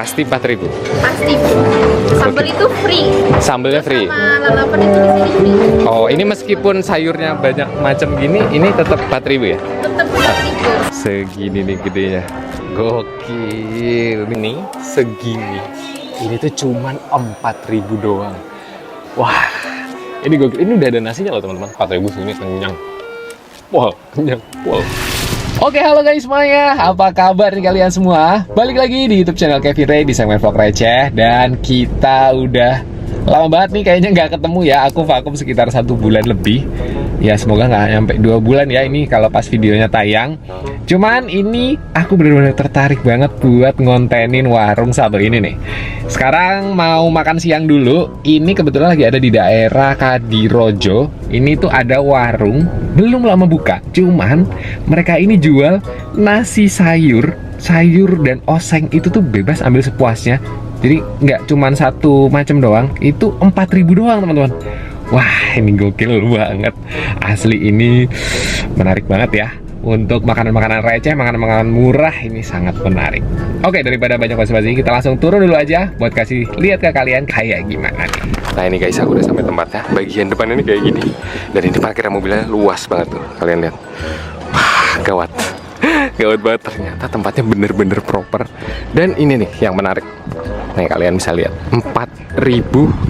Pasti 4.000. Pasti. Sambal itu free. Sambelnya free. Sama lalapan itu di sini free. Oh, ini meskipun sayurnya banyak macam gini, ini tetap 4.000 ya? Tetap 4.000. Segini nih gedenya. Gokil. Ini segini. Ini tuh cuman 4.000 doang. Wah, ini gokil. Ini udah ada nasinya loh teman-teman. 4.000 segini kenyang. Wah, kenyang. Wow. Oke, halo guys semuanya. Apa kabar nih kalian semua? Balik lagi di YouTube channel Kevin Ray di segmen vlog receh. Dan kita udah lama banget nih kayaknya nggak ketemu ya. Aku vakum sekitar 1 bulan lebih. Ya semoga nggak nyampe 2 bulan ya ini kalau pas videonya tayang. Cuman ini aku benar-benar tertarik banget buat ngontenin warung satu ini nih. Sekarang mau makan siang dulu. Ini kebetulan lagi ada di daerah Kadirojo. Ini tuh ada warung belum lama buka. Cuman mereka ini jual nasi sayur dan oseng itu tuh bebas ambil sepuasnya. Jadi nggak cuman satu macam doang. Itu 4.000 doang teman-teman. Wah ini gokil banget. Asli ini menarik banget ya. Untuk makanan-makanan receh, makanan-makanan murah ini sangat menarik. Oke, daripada banyak basa-basi, kita langsung turun dulu aja buat kasih lihat ke kalian kayak gimana nih. Nah ini guys, aku udah sampai tempatnya. Bagian depan ini kayak gini. Dan ini parkiran mobilnya luas banget tuh. Kalian lihat. Wah, gawat. Gawat banget, ternyata tempatnya bener-bener proper. Dan ini nih yang menarik. Nih kalian bisa lihat 4.000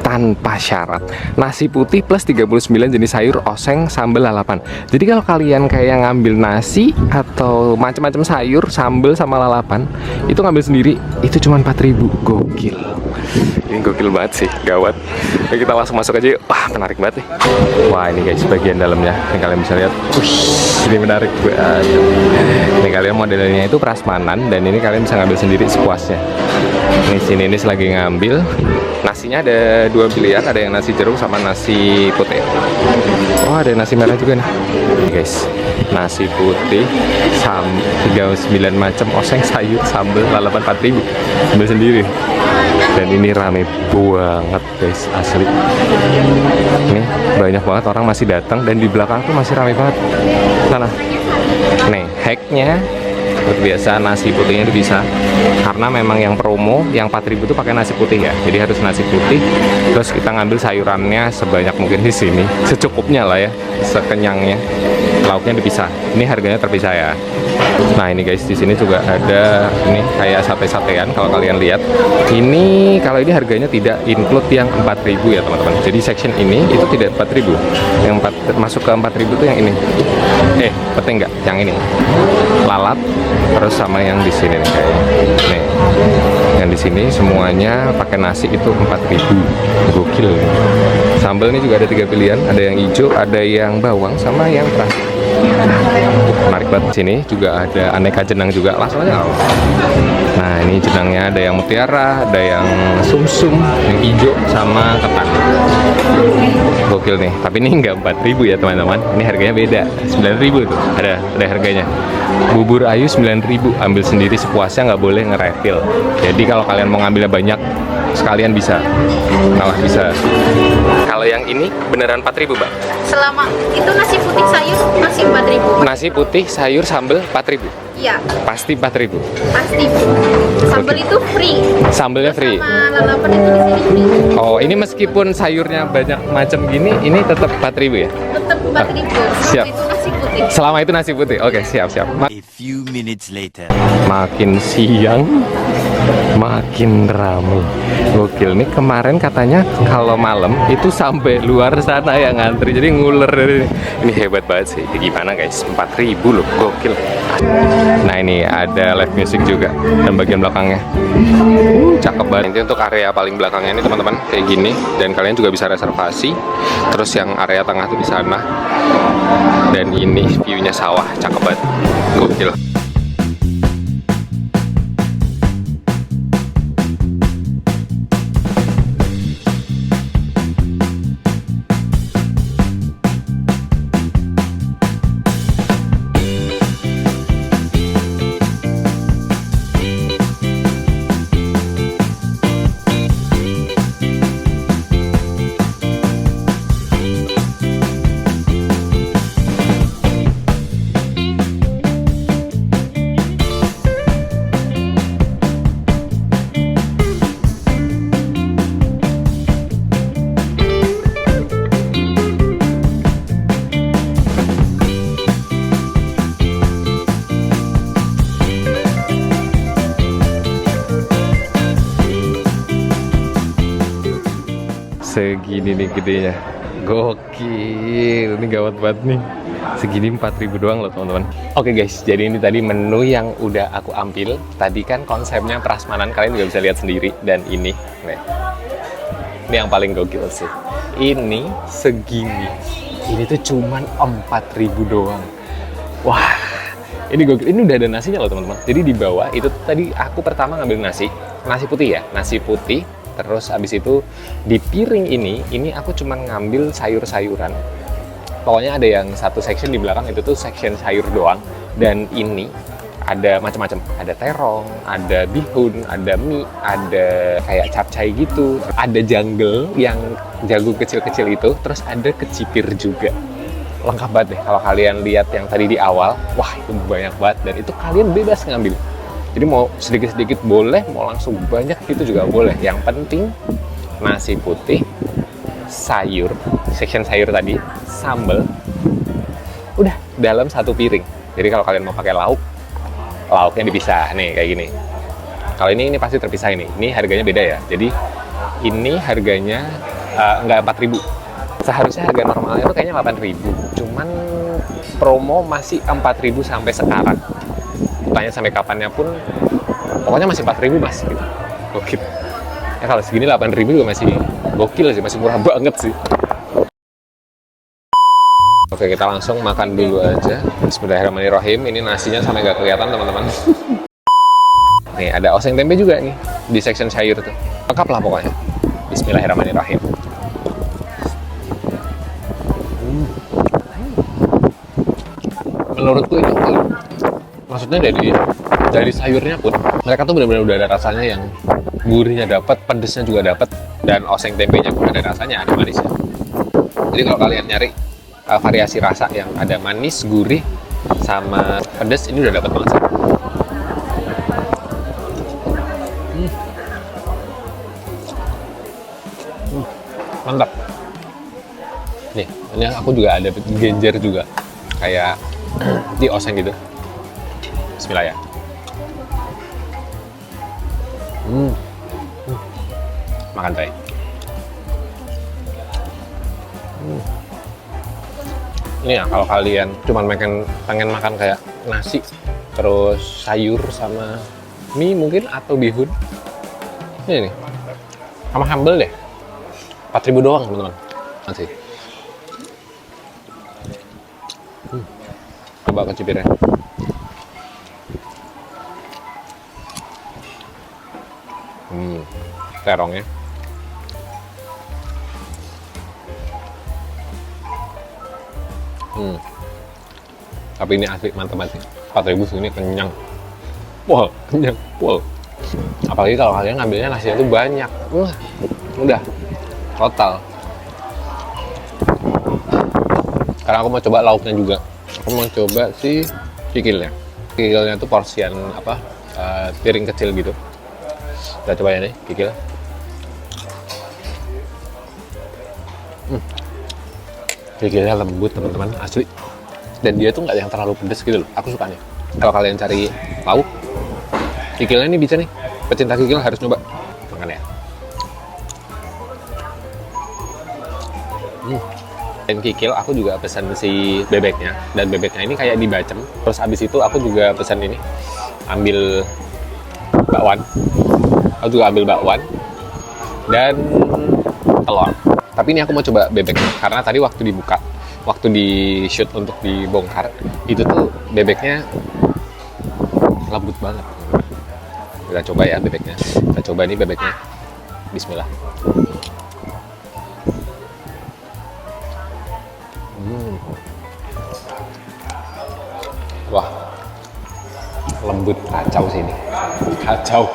tanpa syarat. Nasi putih plus 39 jenis sayur, oseng, sambal, lalapan. Jadi kalau kalian kayak ngambil nasi atau macam-macam sayur, sambal sama lalapan, itu ngambil sendiri, itu cuma 4.000. Gokil. Ini gokil banget sih, gawat. Oke, kita langsung masuk aja yuk. Wah menarik banget nih. Wah ini guys bagian dalamnya. Ini kalian bisa lihat. Ini menarik banget. Ini kalian modelnya itu prasmanan. Dan ini kalian bisa ngambil sendiri sepuasnya. Ini sini ini lagi ngambil. Nasinya ada 2 pilihan. Ada yang nasi jeruk sama nasi putih. Oh ada nasi merah juga nih. Ini guys, nasi putih 39 macam oseng, sayur, sambal, lalapan 4.000. Ambil sendiri. Dan ini rame banget guys, asli. Nih banyak banget orang masih datang. Dan di belakang tuh masih rame banget. Sana. Nih hacknya seperti biasa nasi putihnya itu bisa, karena memang yang promo yang 4.000 itu pakai nasi putih ya. Jadi harus nasi putih. Terus kita ngambil sayurannya sebanyak mungkin di sini, secukupnya lah ya, sekenyangnya. Lauknya dipisah. Ini harganya terpisah ya. Nah ini guys, di sini juga ada ini kayak sate-satean. Kalau kalian lihat, ini kalau ini harganya tidak include yang 4.000 ya teman-teman. Jadi section ini itu tidak 4.000. Yang masuk ke 4.000 itu yang ini. Penting nggak? Yang ini. Lalat. Terus sama yang di sini nih kayaknya. Nih. Yang di sini semuanya pakai nasi itu 4.000. Gokil. Sambal ini juga ada 3 pilihan. Ada yang hijau, ada yang bawang, sama yang terasi. Menarik banget. Sini juga ada aneka jenang juga. Langsung aja. Nah ini jenangnya ada yang mutiara, ada yang sumsum, yang hijau, sama ketan. Gokil nih. Tapi ini nggak 4.000 ya teman-teman. Ini harganya beda. 9.000 tuh. Ada harganya. Bubur ayu 9.000. Ambil sendiri sepuasnya, nggak boleh nge-refill. Jadi kalau kalian mau ngambilnya banyak, sekalian bisa. Malah bisa. Kalau yang ini beneran 4.000 Mbak? Selama itu nasi putih sayur masih 4.000. Nasi putih sayur sambal 4.000. Iya. Pasti 4.000. Pasti. Sambal itu free. Sambelnya free. Sama lalapan itu di sini free. Oh, ini meskipun sayurnya banyak macam gini, ini tetap 4.000 ya? Tetap 4.000. Siap. Itu nasi putih. Selama itu nasi putih. Oke, siap. A few minutes later. Makin siang, makin ramai. Gokil nih, kemarin katanya kalau malam itu sampai luar sana yang ngantri. Jadi nguler dari ini hebat banget sih. Gimana guys? 4.000 loh, gokil. Nah ini ada live music juga dan bagian belakangnya. Cakep banget. Ini untuk area paling belakangnya ini teman-teman kayak gini. Dan kalian juga bisa reservasi. Terus yang area tengah tuh di sana. Dan ini view-nya sawah, cakep banget. Gokil. Segini nih gedenya. Gokil, ini gawat banget nih. Segini 4.000 doang loh teman-teman. Oke guys, jadi ini tadi menu yang udah aku ambil. Tadi kan konsepnya prasmanan, kalian juga bisa lihat sendiri. Dan ini, nih. Ini yang paling gokil sih. Ini segini. Ini tuh cuman 4.000 doang. Wah, ini gokil. Ini udah ada nasinya loh teman-teman. Jadi di bawah itu tadi aku pertama ngambil nasi putih ya, nasi putih. Terus habis itu di piring ini aku cuman ngambil sayur-sayuran. Pokoknya ada yang satu section di belakang itu tuh section sayur doang. Dan ini ada macam-macam. Ada terong, ada bihun, ada mie, ada kayak capcay gitu. Ada jungle yang jagung kecil-kecil itu. Terus ada kecipir juga. Lengkap banget deh kalau kalian lihat yang tadi di awal. Wah, itu banyak banget. Dan itu kalian bebas ngambil. Jadi mau sedikit-sedikit boleh, mau langsung banyak itu juga boleh. Yang penting nasi putih, sayur, section sayur tadi, sambal, udah dalam satu piring. Jadi kalau kalian mau pakai lauk, lauknya dipisah nih kayak gini. Kalau ini pasti terpisah ini. Ini harganya beda ya. Jadi ini harganya nggak 4.000. Seharusnya harga normalnya itu kayaknya 8.000. Cuman promo masih 4.000 sampai sekarang. Tanya sampai kapannya pun, pokoknya masih 4.000 mas gitu. Gokil. Ya kalau segini 8.000 juga masih gokil sih, masih murah banget sih. Oke, kita langsung makan dulu aja. Bismillahirrahmanirrahim. Ini nasinya sampai nggak kelihatan teman-teman. Nih ada oseng tempe juga nih di section sayur tuh. Lengkap lah pokoknya. Bismillahirrahmanirrahim. Menurutku ini maksudnya dari sayurnya pun mereka tuh benar-benar udah ada rasanya, yang gurihnya dapat, pedesnya juga dapat, dan oseng tempenya pun ada rasanya, ada manisnya. Jadi kalau kalian nyari variasi rasa yang ada manis, gurih, sama pedes, ini udah dapat banget sih. Mantap. Nih, ini aku juga ada genjer juga, kayak di oseng gitu. Bismillah ya. Makan teh. Ini ya kalau kalian cuman pengen makan kayak nasi, terus sayur sama mie mungkin atau bihun. Ini nih. Sama sambal deh. 4.000 doang teman-teman. Masih. Coba kecipirnya. Terongnya. Tapi ini asli mantap banget. 4.000 segini kenyang. Wow, kenyang. Wow. Apalagi kalau kalian ngambilnya nasinya tuh banyak. Udah total. Sekarang aku mau coba lauknya juga. Aku mau coba si kikilnya. Kikilnya tuh porsian apa? Piring kecil gitu. Kita coba ya nih, kikil. Kikilnya lembut teman-teman, asli. Dan dia tuh nggak yang terlalu pedes gitu loh. Aku sukanya. Kalau kalian cari lauk, kikilnya ini bisa nih. Pecinta kikil harus coba. Makan ya. Dan kikil aku juga pesan si bebeknya. Dan bebeknya ini kayak dibacem. Terus abis itu aku juga pesan ini. Ambil bakwan. Aku juga ambil bakwan dan telur. Tapi ini aku mau coba bebek karena tadi waktu dibuka, waktu di shoot untuk dibongkar, itu tuh bebeknya lembut banget. Kita coba ya bebeknya. Kita coba nih bebeknya. Bismillah. Wah, lembut kacau sih ini. Kacau.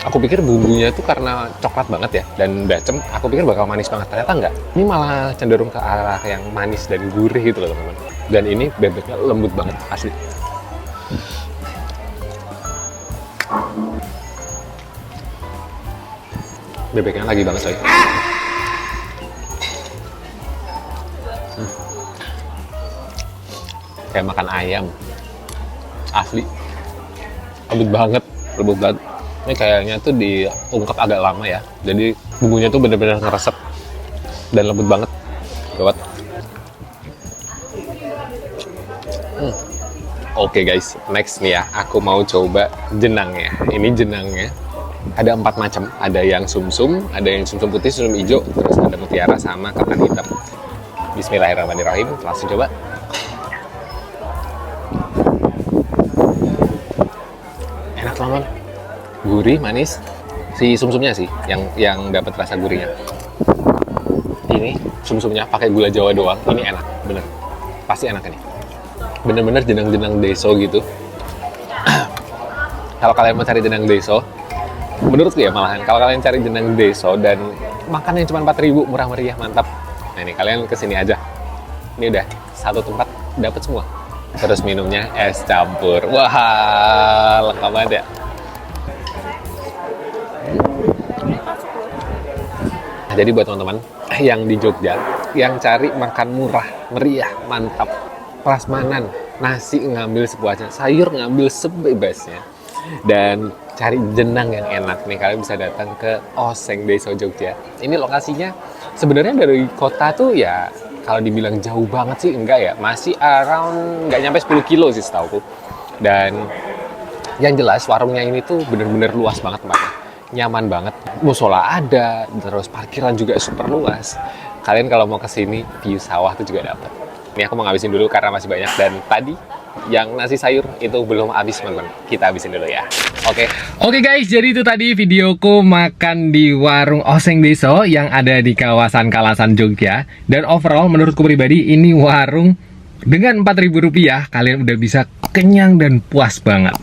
Aku pikir bumbunya itu karena coklat banget ya dan bacem, aku pikir bakal manis banget, ternyata enggak. Ini malah cenderung ke arah yang manis dan gurih gitu loh teman-teman. Dan ini bebeknya lembut banget, asli. Bebeknya lagi banget coy. Kayak makan ayam, asli. Lembut banget, lembut banget. Ini kayaknya tuh diungkep agak lama ya. Jadi bumbunya tuh bener-bener ngeresep dan lembut banget. Gawat. Oke guys, next nih ya, aku mau coba jenangnya. Ini jenangnya ada 4 macam. Ada yang sumsum, ada yang sumsum putih, sumsum hijau, terus ada mutiara sama ketan hitam. Bismillahirrahmanirrahim, langsung coba. Enak banget, gurih, manis. Si sumsumnya sih, yang dapat rasa gurihnya. Ini sumsumnya pakai gula Jawa doang. Ini enak, bener. Pasti enak ini. Bener-bener jenang-jenang deso gitu. Kalau kalian mau cari jenang deso, menurutku ya malahan, kalau kalian cari jenang deso dan makan yang cuma 4.000, murah meriah, mantap. Nah ini kalian kesini aja. Ini udah satu tempat dapat semua. Terus minumnya es campur. Wah, lengkap banget ya. Nah, jadi buat teman-teman yang di Jogja, yang cari makan murah, meriah, mantap, prasmanan, nasi ngambil sepuasnya, sayur ngambil sebebasnya, dan cari jenang yang enak nih, kalian bisa datang ke Oseng Deso Jogja. Ini lokasinya sebenarnya dari kota tuh ya, kalau dibilang jauh banget sih enggak ya, masih around nggak nyampe 10 kilo sih setauku. Dan yang jelas warungnya ini tuh bener-bener luas banget tempatnya, nyaman banget, musola ada, terus parkiran juga super luas. Kalian kalau mau kesini, view sawah tuh juga dapat. Ini aku mau ngabisin dulu karena masih banyak, dan tadi yang nasi sayur itu belum habis teman-teman. Kita habisin dulu ya. Oke guys, jadi itu tadi videoku makan di warung Oseng Deso yang ada di kawasan Kalasan Jogja. Dan overall menurutku pribadi ini warung dengan Rp4.000 kalian udah bisa kenyang dan puas banget.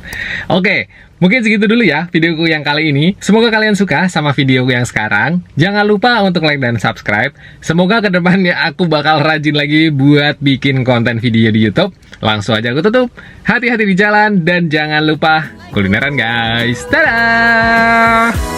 Oke, mungkin segitu dulu ya videoku yang kali ini. Semoga kalian suka sama videoku yang sekarang. Jangan lupa untuk like dan subscribe. Semoga kedepannya aku bakal rajin lagi buat bikin konten video di YouTube. Langsung aja aku tutup. Hati-hati di jalan dan jangan lupa kulineran guys. Dadah!